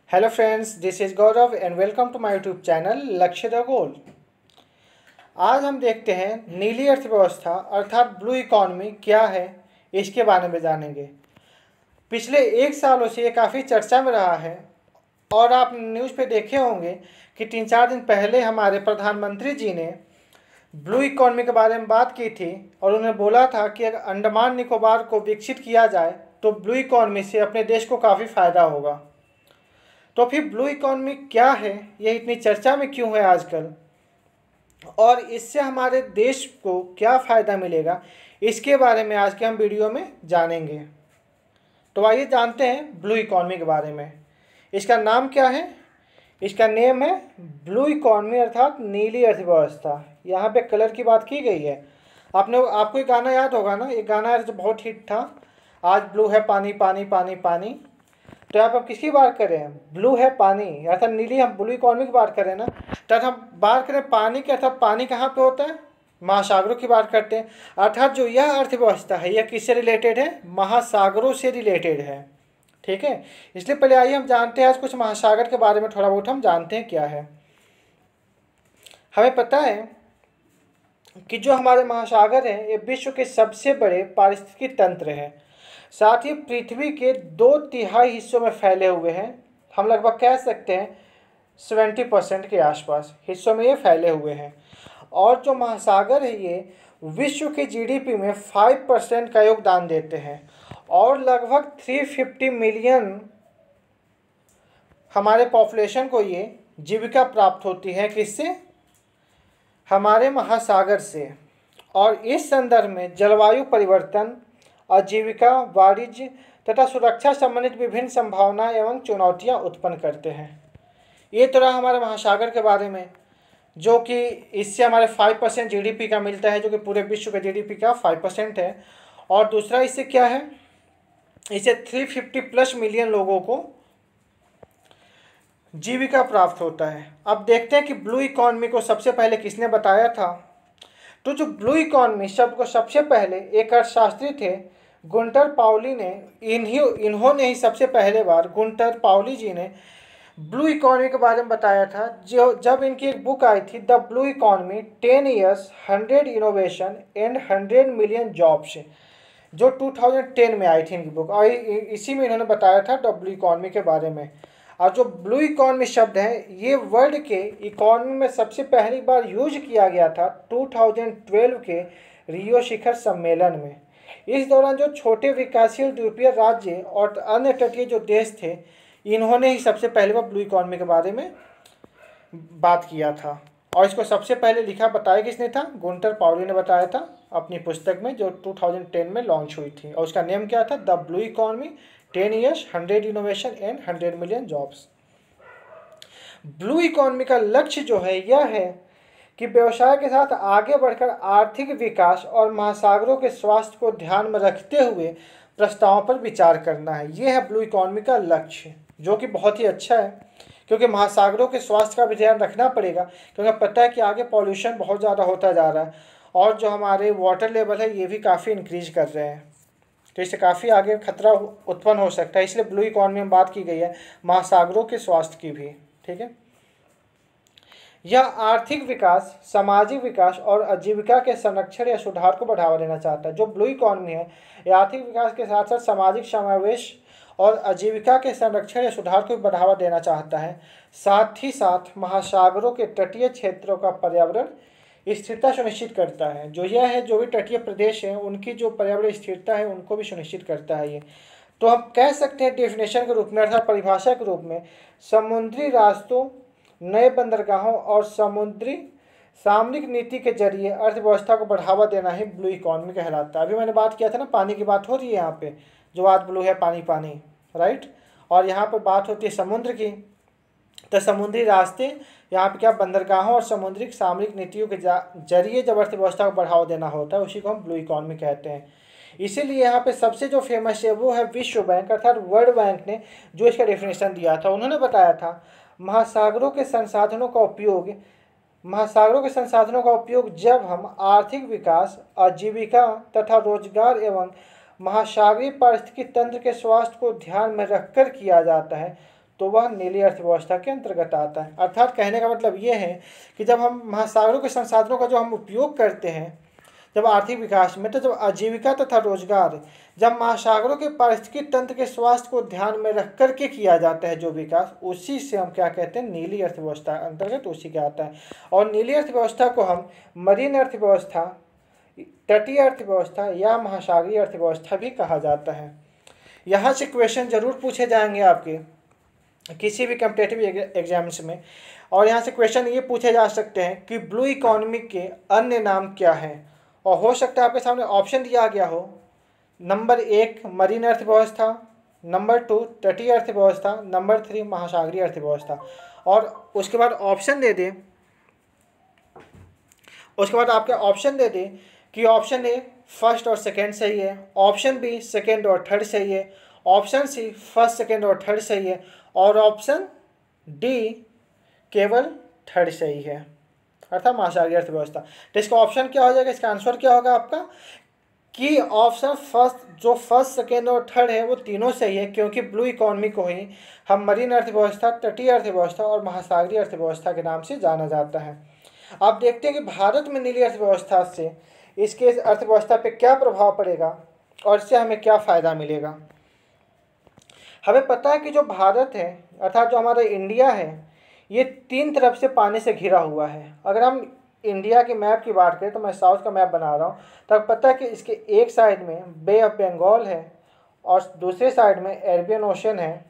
Hello friends, this is Gaurav and welcome to my YouTube channel Lakshya the goal. आज हम देखते हैं नीली अर्थव्यवस्था अर्थात ब्लू इकॉनमी क्या है, इसके बारे में जानेंगे। पिछले एक सालों से ये काफ़ी चर्चा में रहा है और आप न्यूज़ पे देखे होंगे कि 3-4 दिन पहले हमारे प्रधानमंत्री जी ने ब्लू इकॉनमी के बारे में बात की थी और उन्होंने बोला था कि अगर अंडमान निकोबार को विकसित किया जाए तो ब्लू इकॉनमी से अपने देश को काफ़ी फ़ायदा होगा। तो फिर ब्लू इकॉनमी क्या है, ये इतनी चर्चा में क्यों है आजकल, और इससे हमारे देश को क्या फ़ायदा मिलेगा, इसके बारे में आज के हम वीडियो में जानेंगे। तो आइए जानते हैं ब्लू इकॉनमी के बारे में। इसका नाम क्या है? इसका नेम है ब्लू इकॉनमी अर्थात नीली अर्थव्यवस्था। यहाँ पे कलर की बात की गई है। आपको एक गाना याद होगा ना, एक गाना जो बहुत हिट था, आज ब्लू है पानी पानी पानी पानी। तो यहाँ पर हम किसकी बात कर रहे हैं? ब्लू है पानी अर्थात नीली, हम ब्लू इकॉनमी की बात कर रहे हैं ना। तो हम बात करें पानी की, अर्थात पानी कहाँ पे होता है? महासागरों की बात करते हैं। अर्थात जो यह अर्थव्यवस्था है यह किससे रिलेटेड है? महासागरों से रिलेटेड है। ठीक है, इसलिए पहले आइए हम जानते हैं आज कुछ महासागर के बारे में, थोड़ा बहुत हम जानते हैं क्या है। हमें पता है कि जो हमारे महासागर हैं ये विश्व के सबसे बड़े पारिस्थितिकी तंत्र हैं। साथ ही पृथ्वी के 2/3 हिस्सों में फैले हुए हैं। हम लगभग कह सकते हैं 70% के आसपास हिस्सों में ये फैले हुए हैं। और जो महासागर है ये विश्व के जीडीपी में 5% का योगदान देते हैं और लगभग 350 मिलियन हमारे पॉपुलेशन को ये जीविका प्राप्त होती है। किससे? हमारे महासागर से। और इस संदर्भ में जलवायु परिवर्तन, आजीविका, वाणिज्य तथा सुरक्षा संबंधित विभिन्न संभावनाएं एवं चुनौतियां उत्पन्न करते हैं। ये तो रहा हमारे महासागर के बारे में, जो कि इससे हमारे 5% जीडीपी का मिलता है, जो कि पूरे विश्व के जीडीपी का 5% है। और दूसरा इससे क्या है, इससे 350+ मिलियन लोगों को जीविका प्राप्त होता है। अब देखते हैं कि ब्लू इकॉनमी को सबसे पहले किसने बताया था। तो जो ब्लू इकॉनमी शब्द को सबसे पहले एक अर्थशास्त्री थे गुंटर पाउली ने, इन्होंने ही सबसे पहले बार, गुंटर पाउली जी ने ब्लू इकॉनमी के बारे में बताया था। जो जब इनकी एक बुक आई थी the blue economy 10 years 100 innovation and 100 million jobs, जो 2010 में आई थी इनकी बुक, और इसी में इन्होंने बताया था द ब्लू इकॉनमी के बारे में। और जो ब्लू इकॉनमी शब्द है ये वर्ल्ड के इकॉनमी में सबसे पहली बार यूज किया गया था 2012 के रियो शिखर सम्मेलन में। इस दौरान जो छोटे विकासशील द्वीपीय राज्य और अन्य तटीय जो देश थे, इन्होंने ही सबसे पहले बार ब्लू इकॉनमी के बारे में बात किया था। और इसको सबसे पहले लिखा, बताया किसने था? गुंटर पाउली ने बताया था अपनी पुस्तक में, जो 2010 में लॉन्च हुई थी। और उसका नेम क्या था? The blue economy 10 years 100 innovation and 100 million jobs. Blue economy का लक्ष्य जो है यह है कि व्यवसाय के साथ आगे बढ़कर आर्थिक विकास और महासागरों के स्वास्थ्य को ध्यान में रखते हुए प्रस्तावों पर विचार करना है। यह है ब्लू इकॉनमी का लक्ष्य, जो कि बहुत ही अच्छा है, क्योंकि महासागरों के स्वास्थ्य का भी ध्यान रखना पड़ेगा। क्योंकि पता है कि आगे पॉल्यूशन बहुत ज़्यादा होता जा रहा है और जो हमारे वाटर लेवल है ये भी काफ़ी इंक्रीज कर रहे हैं, तो इससे काफ़ी आगे खतरा उत्पन्न हो सकता है। इसलिए ब्लू इकॉनमी में बात की गई है महासागरों के स्वास्थ्य की भी। ठीक है, यह आर्थिक विकास, सामाजिक विकास और आजीविका के संरक्षण या सुधार को बढ़ावा देना चाहता है। जो ब्लू इकॉनमी है यह आर्थिक विकास के साथ साथ सामाजिक समावेश और आजीविका के संरक्षण या सुधार को बढ़ावा देना चाहता है। साथ ही साथ महासागरों के तटीय क्षेत्रों का पर्यावरण स्थिरता सुनिश्चित करता है। जो यह है, जो भी तटीय प्रदेश हैं उनकी जो पर्यावरण स्थिरता है उनको भी सुनिश्चित करता है ये। तो हम कह सकते हैं डेफिनेशन के रूप में अर्थात परिभाषा के रूप में, समुद्री रास्तों, नए बंदरगाहों और समुद्री सामरिक नीति के जरिए अर्थव्यवस्था को बढ़ावा देना ही ब्लू इकॉनमी कहलाता है। अभी मैंने बात किया था ना, पानी की बात हो रही है यहाँ पे, जो आज ब्लू है पानी पानी, राइट। और यहाँ पर बात होती है समुद्र की, तो समुद्री रास्ते, यहाँ पे क्या, बंदरगाहों और समुद्री सामरिक नीतियों के जरिए जब अर्थव्यवस्था को बढ़ावा देना होता है उसी को हम ब्लू इकॉनमी कहते हैं। इसीलिए यहाँ पे सबसे जो फेमस है वो है विश्व बैंक अर्थात वर्ल्ड बैंक ने जो इसका डेफिनेशन दिया था। उन्होंने बताया था महासागरों के संसाधनों का उपयोग जब हम आर्थिक विकास, आजीविका तथा रोजगार एवं महासागरीय पारिस्थितिकी तंत्र के स्वास्थ्य को ध्यान में रखकर किया जाता है तो वह नीली अर्थव्यवस्था के अंतर्गत आता है। अर्थात कहने का मतलब ये है कि जब हम महासागरों के संसाधनों का जो हम उपयोग करते हैं जब आर्थिक विकास में, तो जब आजीविका तथा रोजगार जब महासागरों के पारिस्थितिकी तंत्र के स्वास्थ्य को ध्यान में रख करके किया जाता है जो विकास, उसी से हम क्या कहते हैं, नीली अर्थव्यवस्था अंतर्गत उसी के आता है। और नीली अर्थव्यवस्था को हम मरीन अर्थव्यवस्था, तटीय अर्थव्यवस्था या महासागरीय अर्थव्यवस्था भी कहा जाता है। यहाँ से क्वेश्चन जरूर पूछे जाएंगे आपके किसी भी कॉम्पिटिटिव एग्जाम्स में, और यहाँ से क्वेश्चन ये पूछे जा सकते हैं कि ब्लू इकोनॉमी के अन्य नाम क्या हैं, और हो सकता है आपके सामने ऑप्शन दिया गया हो, नंबर 1 मरीन अर्थव्यवस्था, नंबर 2 तटीय अर्थव्यवस्था, नंबर 3 महासागरीय अर्थव्यवस्था, और उसके बाद ऑप्शन दे दें, उसके बाद आपके ऑप्शन दे दें कि ऑप्शन ए फर्स्ट और सेकंड सही है, ऑप्शन बी सेकंड और थर्ड सही है, ऑप्शन सी फर्स्ट सेकंड और थर्ड सही है, और ऑप्शन डी केवल थर्ड सही है, अर्थात महासागरीय अर्थव्यवस्था। तो इसका ऑप्शन क्या हो जाएगा, इसका आंसर क्या होगा आपका कि ऑप्शन फर्स्ट, जो फर्स्ट सेकेंड और थर्ड है वो तीनों सही है, क्योंकि ब्लू इकोनॉमी को ही हम मरीन अर्थव्यवस्था, तटीय अर्थव्यवस्था और महासागरीय अर्थव्यवस्था के नाम से जाना जाता है। आप देखते हैं कि भारत में नीली अर्थव्यवस्था से इसके अर्थव्यवस्था पे क्या प्रभाव पड़ेगा और इससे हमें क्या फ़ायदा मिलेगा। हमें पता है कि जो भारत है अर्थात जो हमारा इंडिया है ये 3 तरफ से पानी से घिरा हुआ है। अगर हम इंडिया के मैप की बात करें तो मैं साउथ का मैप बना रहा हूँ, तब पता है कि इसके एक साइड में बे ऑफ बंगाल है और दूसरे साइड में अरेबियन ओशन है,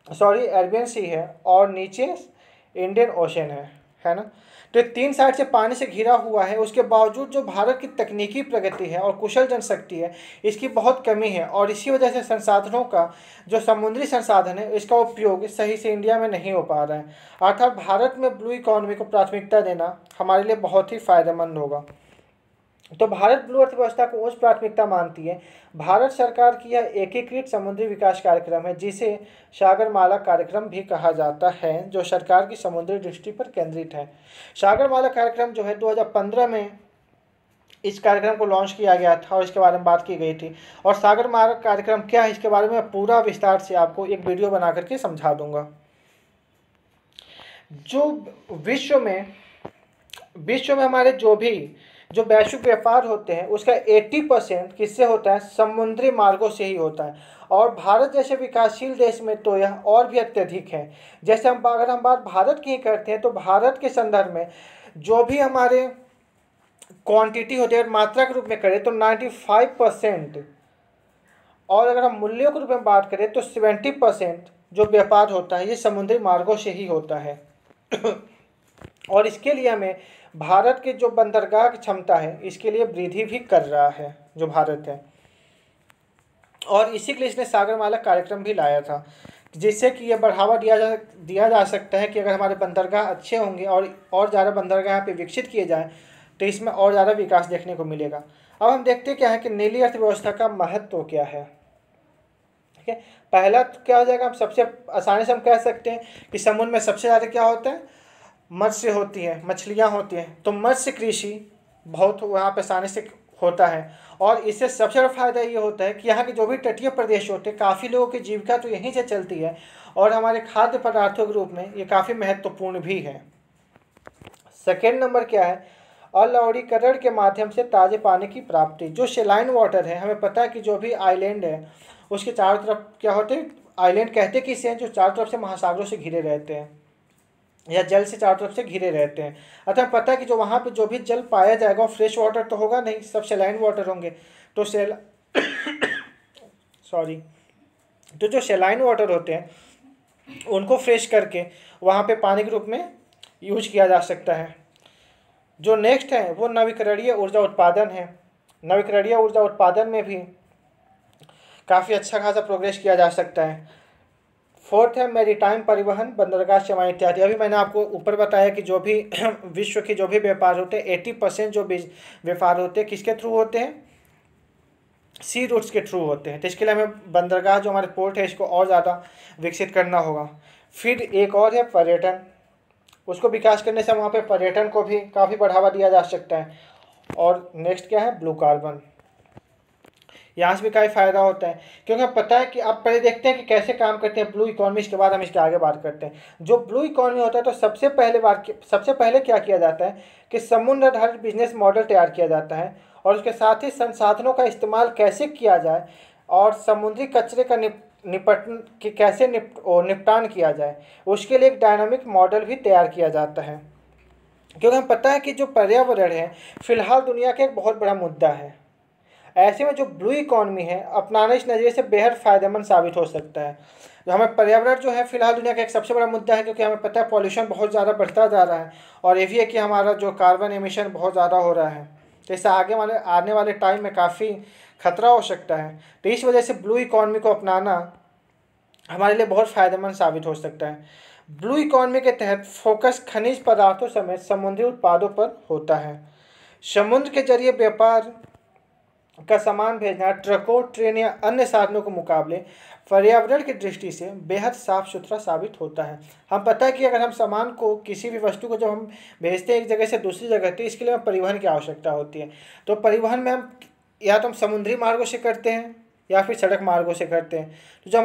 सॉरी अरेबियन सी है, और नीचे इंडियन ओशन है ना। तो 3 साइड से पानी से घिरा हुआ है, उसके बावजूद जो भारत की तकनीकी प्रगति है और कुशल जनशक्ति है इसकी बहुत कमी है, और इसी वजह से संसाधनों का जो समुद्री संसाधन है इसका उपयोग सही से इंडिया में नहीं हो पा रहा है। अर्थात भारत में ब्लू इकोनॉमी को प्राथमिकता देना हमारे लिए बहुत ही फायदेमंद होगा। तो भारत ब्लू अर्थव्यवस्था को उच्च प्राथमिकता मानती है। भारत सरकार की यह एकीकृत समुद्री विकास कार्यक्रम है जिसे सागरमाला कार्यक्रम भी कहा जाता है, जो सरकार की समुद्री दृष्टि पर केंद्रित है। सागरमाला कार्यक्रम जो है 2015 में इस कार्यक्रम को लॉन्च किया गया था और इसके बारे में बात की गई थी। और सागरमाला कार्यक्रम क्या है इसके बारे में पूरा विस्तार से आपको एक वीडियो बना करके समझा दूंगा। जो विश्व में हमारे जो वैश्विक व्यापार होते हैं उसका 80% किससे होता है, समुद्री मार्गों से ही होता है। और भारत जैसे विकासशील देश में तो यह और भी अत्यधिक है। जैसे अगर हम बात भारत की करते हैं तो भारत के संदर्भ में जो भी हमारे क्वांटिटी होती है, मात्रा के रूप में करें तो 95%, और अगर हम मूल्यों के रूप में बात करें तो 70% जो व्यापार होता है ये समुद्री मार्गों से ही होता है। और इसके लिए हमें भारत के जो बंदरगाह की क्षमता है इसके लिए वृद्धि भी कर रहा है जो भारत है, और इसी के लिए इसने सागरमाला कार्यक्रम भी लाया था, जिससे कि यह बढ़ावा दिया जा सकता है कि अगर हमारे बंदरगाह अच्छे होंगे और ज़्यादा बंदरगाह यहाँ पे विकसित किए जाएँ तो इसमें और ज़्यादा विकास देखने को मिलेगा। अब हम देखते क्या है कि नीली अर्थव्यवस्था का महत्व क्या है। ठीक है, पहला तो क्या हो जाएगा, हम सबसे आसानी से हम कह सकते हैं कि समुद्र में सबसे ज़्यादा क्या होता है, मत्स्य होती है, मछलियाँ होती हैं। तो मत्स्य कृषि बहुत वहाँ पे आसानी से होता है, और इससे सबसे बड़ा फायदा ये होता है कि यहाँ के जो भी तटीय प्रदेश होते हैं काफ़ी लोगों की जीविका तो यहीं से चलती है, और हमारे खाद्य पदार्थों के रूप में ये काफ़ी महत्वपूर्ण भी है। सेकेंड नंबर क्या है, अलवणीकरण के माध्यम से ताज़े पानी की प्राप्ति। जो सेलाइन वाटर है, हमें पता है कि जो भी आइलैंड है उसके चारों तरफ क्या होते हैं, आइलैंड कहते किसे हैं, जो चारों तरफ से महासागरों से घिरे रहते हैं या जल से चारों तरफ से घिरे रहते हैं। अतः पता है कि जो वहाँ पे जो भी जल पाया जाएगा वो फ्रेश वाटर तो होगा नहीं, सब सेलाइन वाटर होंगे। तो तो जो सेलाइन वाटर होते हैं उनको फ्रेश करके वहाँ पे पानी के रूप में यूज किया जा सकता है। जो नेक्स्ट है वो नवीकरणीय ऊर्जा उत्पादन है। नवीकरणीय ऊर्जा उत्पादन में भी काफ़ी अच्छा खासा प्रोग्रेस किया जा सकता है। फोर्थ है मैरीटाइम परिवहन, बंदरगाह सेवाएं इत्यादि। अभी मैंने आपको ऊपर बताया कि जो भी विश्व के जो भी व्यापार होते हैं 80% जो व्यापार होते हैं किसके थ्रू होते हैं, सी रूट्स के थ्रू होते हैं। तो इसके लिए हमें बंदरगाह जो हमारे पोर्ट है इसको और ज़्यादा विकसित करना होगा। फिर एक और है पर्यटन, उसको विकास करने से वहाँ पे पर्यटन को भी काफ़ी बढ़ावा दिया जा सकता है। और नेक्स्ट क्या है, ब्लू कार्बन। यहाँ से भी काफ़ी फ़ायदा होता है, क्योंकि हमें पता है कि आप पहले देखते हैं कि कैसे काम करते हैं ब्लू इकोनॉमी, इसके बाद हम इसके आगे बात करते हैं। जो ब्लू इकोनॉमी होता है तो सबसे पहले क्या किया जाता है कि समुद्र आधारित बिजनेस मॉडल तैयार किया जाता है, और उसके साथ ही संसाधनों का इस्तेमाल कैसे किया जाए और समुद्री कचरे का निपटान किया जाए, उसके लिए एक डायनामिक मॉडल भी तैयार किया जाता है। क्योंकि हमें पता है कि जो पर्यावरण है फिलहाल दुनिया का एक बहुत बड़ा मुद्दा है। ऐसे में जो ब्लू इकॉनमी है अपनाना इस नज़रिए से बेहद फ़ायदेमंद साबित हो सकता है। जो हमें पर्यावरण जो है फिलहाल दुनिया का एक सबसे बड़ा मुद्दा है, क्योंकि हमें पता है पॉल्यूशन बहुत ज़्यादा बढ़ता जा रहा है, और ये भी है कि हमारा जो कार्बन एमिशन बहुत ज़्यादा हो रहा है, तो इससे आने वाले टाइम में काफ़ी खतरा हो सकता है। तो इस वजह से ब्लू इकॉनमी को अपनाना हमारे लिए बहुत फ़ायदेमंद साबित हो सकता है। ब्लू इकॉनमी के तहत फोकस खनिज पदार्थों समेत समुद्री उत्पादों पर होता है। समुद्र के जरिए व्यापार का सामान भेजना ट्रकों, ट्रेन या अन्य साधनों के मुकाबले पर्यावरण की दृष्टि से बेहद साफ सुथरा साबित होता है। हम पता है कि अगर हम सामान को, किसी भी वस्तु को जब हम भेजते हैं एक जगह से दूसरी जगह, तो इसके लिए हमें परिवहन की आवश्यकता होती है। तो परिवहन में हम या तो हम समुद्री मार्गों से करते हैं या फिर सड़क मार्गों से करते हैं। तो जो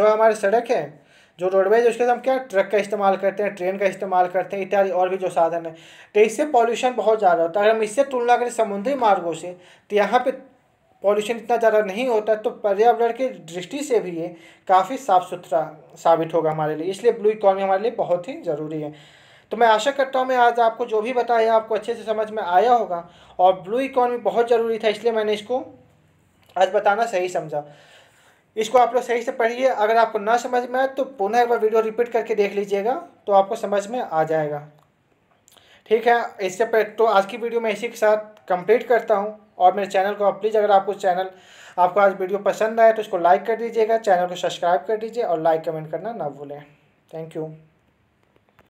हमारे सड़क है, जो रोडवेज, उसके साथ हम क्या ट्रक का इस्तेमाल करते हैं, ट्रेन का इस्तेमाल करते हैं, इत्यादि और भी जो साधन है। तो इससे पॉल्यूशन बहुत ज़्यादा होता है। अगर हम इससे तुलना करें समुद्री मार्गों से, तो यहाँ पे पॉल्यूशन इतना ज़्यादा नहीं होता, तो पर्यावरण की दृष्टि से भी ये काफ़ी साफ़ सुथरा साबित होगा हमारे लिए। इसलिए ब्लू इकॉनमी हमारे लिए बहुत ही ज़रूरी है। तो मैं आशा करता हूँ मैं आज आपको जो भी बताया आपको अच्छे से समझ में आया होगा, और ब्लू इकॉनमी बहुत ज़रूरी था, इसलिए मैंने इसको आज बताना सही समझा। इसको आप लोग सही से पढ़िए। अगर आपको ना समझ में आए तो पुनः एक बार वीडियो रिपीट करके देख लीजिएगा, तो आपको समझ में आ जाएगा। ठीक है, इससे पहले तो आज की वीडियो मैं इसी के साथ कंप्लीट करता हूँ। और मेरे चैनल को प्लीज़, अगर आपको आज वीडियो पसंद आए तो इसको लाइक कर दीजिएगा, चैनल को सब्सक्राइब कर दीजिए और लाइक कमेंट करना ना भूलें। Thank you.